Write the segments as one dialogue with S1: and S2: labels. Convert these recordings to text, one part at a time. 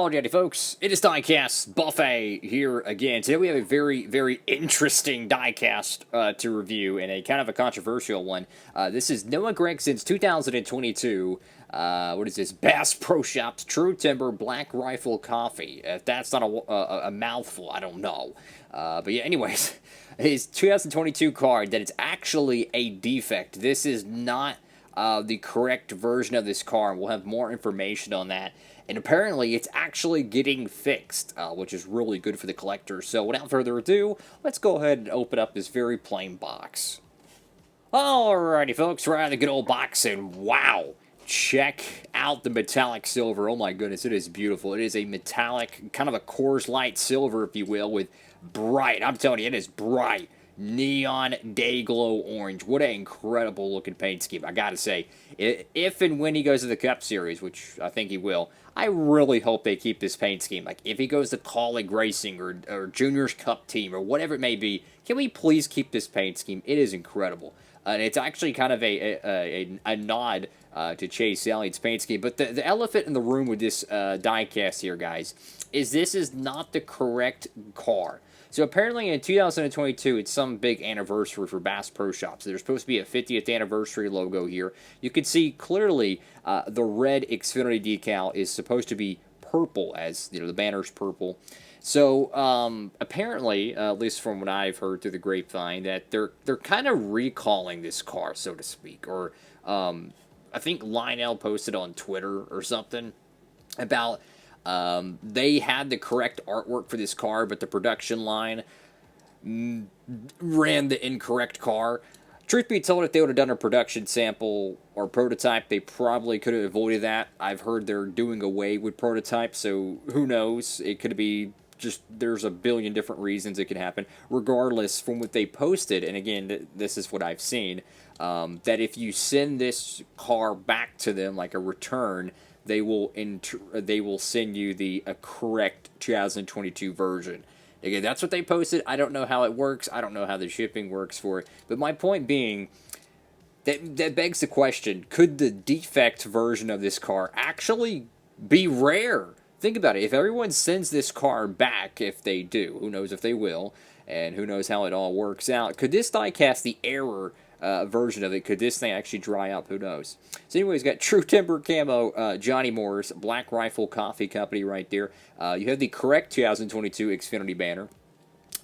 S1: Howdy folks, it is Diecastbuffet here again. Today we have a very interesting diecast to review, and a kind of a controversial one. This is Noah Gragson's 2022, what is this, Bass Pro Shops True Timber Black Rifle Coffee. If that's not a mouthful, I don't know. But yeah, anyways, his 2022 card that it's actually a defect. This is not the correct version of this car. We'll have more information on that. And apparently, it's actually getting fixed, which is really good for the collector. So without further ado, let's go ahead and open up this very plain box. Alrighty, folks, we're out of the good old box, and wow! Check out the metallic silver. Oh my goodness, it is beautiful. It is a metallic, kind of a Coors Light silver, if you will, with bright, I'm telling you, it is bright, neon day glow orange. What an incredible looking paint scheme, I gotta say. If and when he goes to the Cup Series, which I think he will, I really hope they keep this paint scheme. Like, if he goes to Colleague Racing or Juniors Cup Team or whatever it may be, can we please keep this paint scheme? It is incredible. And it's actually kind of a nod to Chase Elliott's paint scheme. But the elephant in the room with this diecast here, guys, is this is not the correct car. So apparently in 2022, it's some big anniversary for Bass Pro Shops. There's supposed to be a 50th anniversary logo here. You can see clearly the red Xfinity decal is supposed to be purple, as you know, the banner's purple. So apparently, at least from what I've heard through the grapevine, that they're kind of recalling this car, so to speak. Or I think Lionel posted on Twitter or something about they had the correct artwork for this car, but the production line ran the incorrect car. Truth be told, if they would have done a production sample or prototype, they probably could have avoided that. I've heard they're doing away with prototypes, so who knows? It could be just, there's a billion different reasons it could happen. Regardless, from what they posted, and again, this is what I've seen, that if you send this car back to them, like a return, they will send you the correct 2022 version. Again, that's what they posted. I don't know how it works. I don't know how the shipping works for it. But my point being, that begs the question, could the defect version of this car actually be rare? Think about it. If everyone sends this car back, if they do, who knows if they will, and who knows how it all works out, could this diecast, the error version of it, could this thing actually dry up? Who knows? So anyways, got True Timber Camo, Johnny Moore's Black Rifle Coffee Company right there. You have the correct 2022 Xfinity banner.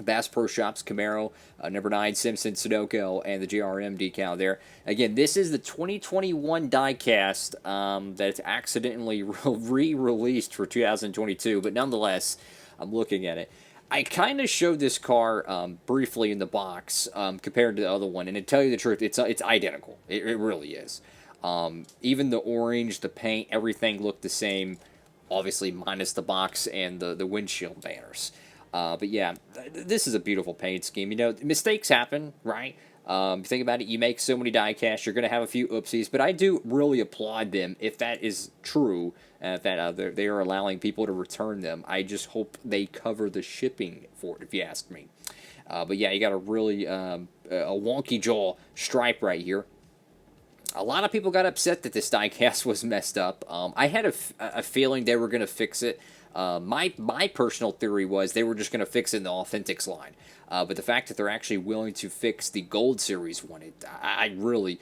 S1: Bass Pro Shops, Camaro, number 9, Simpson, Sunoco, and the JRM decal there. Again, this is the 2021 diecast that's accidentally re-released for 2022, but nonetheless, I'm looking at it. I kind of showed this car briefly in the box compared to the other one, and to tell you the truth, it's identical. It really is. Even the orange, the paint, everything looked the same, obviously minus the box and the windshield banners. But yeah, this is a beautiful paint scheme. You know, mistakes happen, right? Think about it, you make so many diecasts, you're going to have a few oopsies, but I do really applaud them if that is true, that they are allowing people to return them. I just hope they cover the shipping for it, if you ask me. But yeah, you got a really a wonky jaw stripe right here. A lot of people got upset that this diecast was messed up. I had a feeling they were going to fix it. My personal theory was they were just going to fix it in the Authentics line. But the fact that they're actually willing to fix the Gold Series one, I really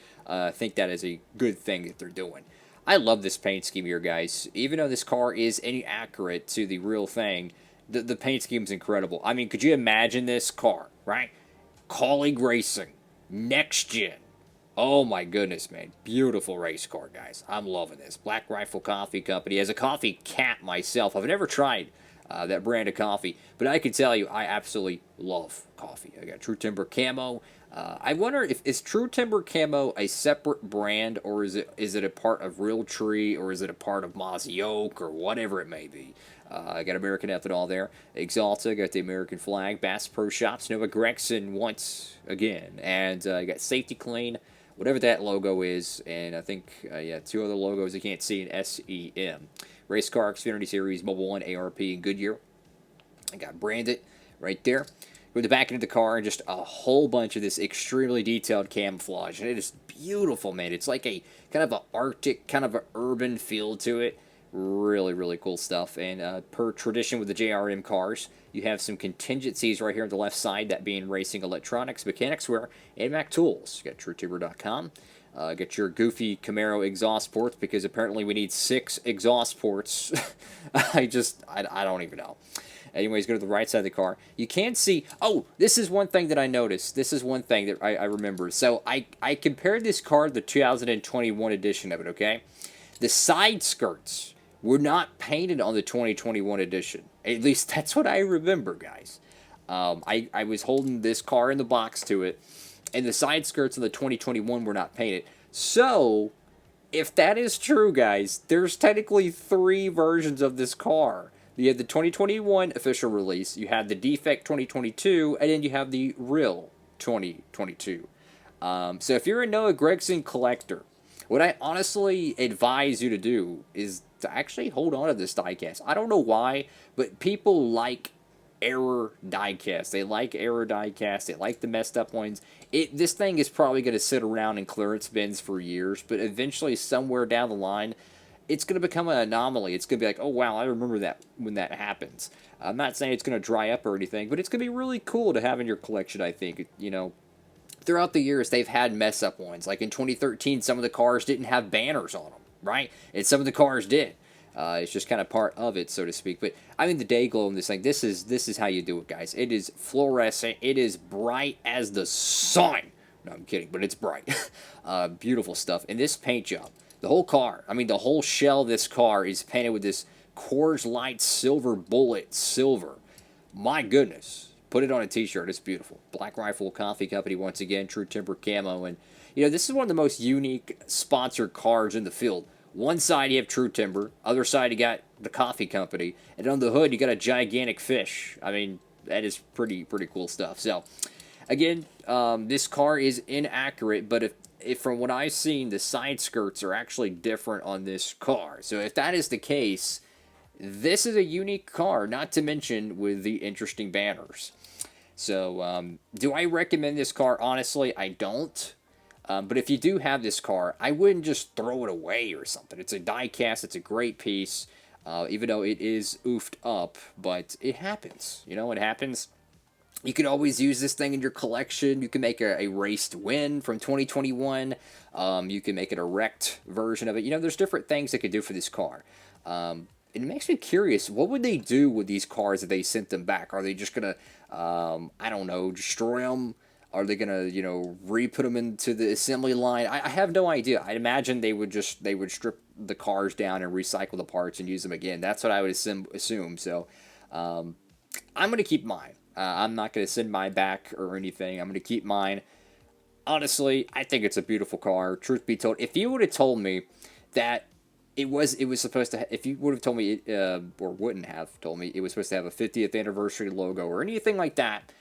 S1: think that is a good thing that they're doing. I love this paint scheme here, guys. Even though this car is inaccurate to the real thing, the paint scheme is incredible. I mean, could you imagine this car, right? Colleague Racing, next gen. Oh my goodness, man. Beautiful race car, guys. I'm loving this. Black Rifle Coffee Company. As a coffee cat myself, I've never tried that brand of coffee, but I can tell you I absolutely love coffee. I got True Timber Camo. I wonder if is True Timber Camo a separate brand, or is it a part of Realtree, or is it a part of Mozzie Oak, or whatever it may be. I got American Ethanol there. Exalta, got the American flag. Bass Pro Shops, Noah Gragson once again. And I got Safety Clean, whatever that logo is, and I think, yeah, 2 other logos I can't see in SEM. Race Car, Xfinity Series, Mobile One, ARP, and Goodyear. I got branded right there. Go to the back end of the car, and just a whole bunch of this extremely detailed camouflage, and it is beautiful, man. It's like a kind of an Arctic, kind of an urban feel to it. Really, really cool stuff. And per tradition with the JRM cars, you have some contingencies right here on the left side, that being racing electronics, mechanics wear, and Mac tools. You got TrueTuber.com. Get your goofy Camaro exhaust ports, because apparently we need 6 exhaust ports. I don't even know. Anyways, go to the right side of the car. You can see, oh, this is one thing that I noticed. This is one thing that I remember. So I compared this car to the 2021 edition of it, okay? The side skirts were not painted on the 2021 edition. At least that's what I remember, guys. I was holding this car in the box to it, and the side skirts of the 2021 were not painted. So, if that is true, guys, there's technically 3 versions of this car. You have the 2021 official release, you have the Defect 2022, and then you have the real 2022. So if you're a Noah Gragson collector, what I honestly advise you to do is to actually hold on to this diecast. I don't know why, but people like error diecast. They like error diecast. They like the messed up ones. This thing is probably going to sit around in clearance bins for years, but eventually somewhere down the line, it's going to become an anomaly. It's going to be like, oh wow, I remember that when that happens. I'm not saying it's going to dry up or anything, but it's going to be really cool to have in your collection, I think. You know, throughout the years, they've had mess-up ones. Like in 2013, some of the cars didn't have banners on them, right? And some of the cars did. It's just kind of part of it, so to speak. But I mean, the day glow in this thing, this is how you do it, guys. It is fluorescent. It is bright as the sun. No, I'm kidding, but it's bright. Beautiful stuff. And this paint job, the whole car, I mean, the whole shell of this car is painted with this Coors Light Silver Bullet Silver. My goodness. Put it on a t-shirt. It's beautiful. Black Rifle Coffee Company, once again, True Timber Camo. And, you know, this is one of the most unique sponsored cars in the field. One side you have True Timber. Other side you got the Coffee Company. And on the hood you got a gigantic fish. I mean, that is pretty cool stuff. So, again, this car is inaccurate, but if from what I've seen, the side skirts are actually different on this car. So if that is the case, this is a unique car, not to mention with the interesting banners. So, do I recommend this car? Honestly, I don't. But if you do have this car, I wouldn't just throw it away or something. It's a diecast. It's a great piece, even though it is oofed up. But it happens. You know, it happens. You can always use this thing in your collection. You can make a race to win from 2021. You can make it a wrecked version of it. You know, there's different things they could do for this car. It makes me curious, what would they do with these cars if they sent them back? Are they just going to, I don't know, destroy them? Are they going to, you know, re-put them into the assembly line? I have no idea. I'd imagine they would strip the cars down and recycle the parts and use them again. That's what I would assume. So, I'm going to keep mine. I'm not going to send mine back or anything. I'm going to keep mine. Honestly, I think it's a beautiful car. Truth be told, if you would have told me that it was supposed to, if you would have told me, or wouldn't have told me, it was supposed to have a 50th anniversary logo or anything like that,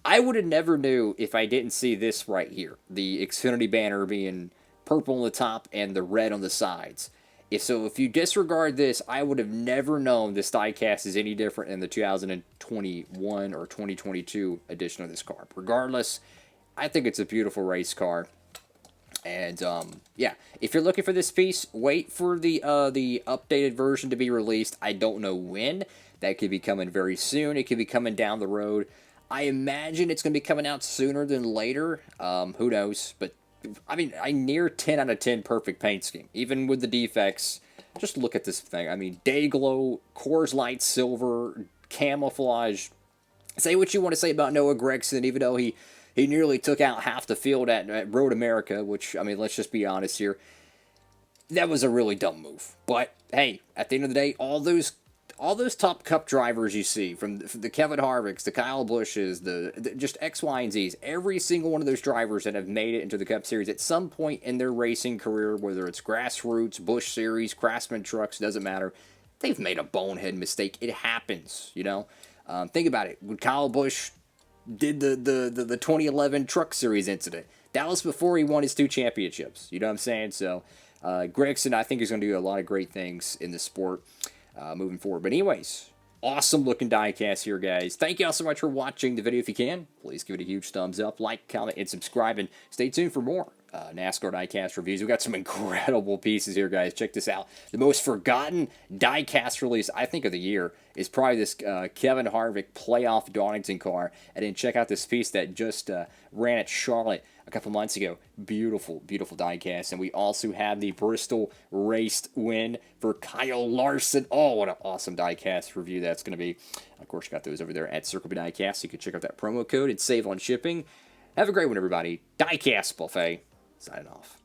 S1: I would have never knew if I didn't see this right here. The Xfinity banner being purple on the top and the red on the sides. If you disregard this, I would have never known this diecast is any different than the 2021 or 2022 edition of this car. Regardless, I think it's a beautiful race car. And, yeah, if you're looking for this piece, wait for the updated version to be released. I don't know when. That could be coming very soon. It could be coming down the road. I imagine it's going to be coming out sooner than later. Who knows? But, I mean, I near 10 out of 10 perfect paint scheme. Even with the defects, just look at this thing. I mean, day glow, Coors Light Silver, camouflage. Say what you want to say about Noah Gragson, even though he nearly took out half the field at Road America, which, I mean, let's just be honest here. That was a really dumb move. But, hey, at the end of the day, all those top Cup drivers you see, from the Kevin Harvicks, the Kyle Busches, the just X, Y, and Z's, every single one of those drivers that have made it into the Cup Series at some point in their racing career, whether it's grassroots, Busch Series, Craftsman trucks, doesn't matter, they've made a bonehead mistake. It happens, you know? Think about it. When Kyle Busch did the 2011 Truck Series incident, that was before he won his 2 championships. You know what I'm saying? So, Gragson, I think, is going to do a lot of great things in the sport moving forward. But anyways, awesome looking diecast here, guys. Thank you all so much for watching the video. If you can, please give it a huge thumbs up, like, comment, and subscribe, and stay tuned for more. NASCAR Diecast reviews. We got some incredible pieces here, guys. Check this out. The most forgotten diecast release, I think, of the year is probably this Kevin Harvick playoff Darlington car. And then check out this piece that just ran at Charlotte a couple months ago. Beautiful, beautiful diecast. And we also have the Bristol race win for Kyle Larson. Oh, what an awesome diecast review that's going to be. Of course, you got those over there at Circle B Diecast. So you can check out that promo code and save on shipping. Have a great one, everybody. Diecastbuffet signing off.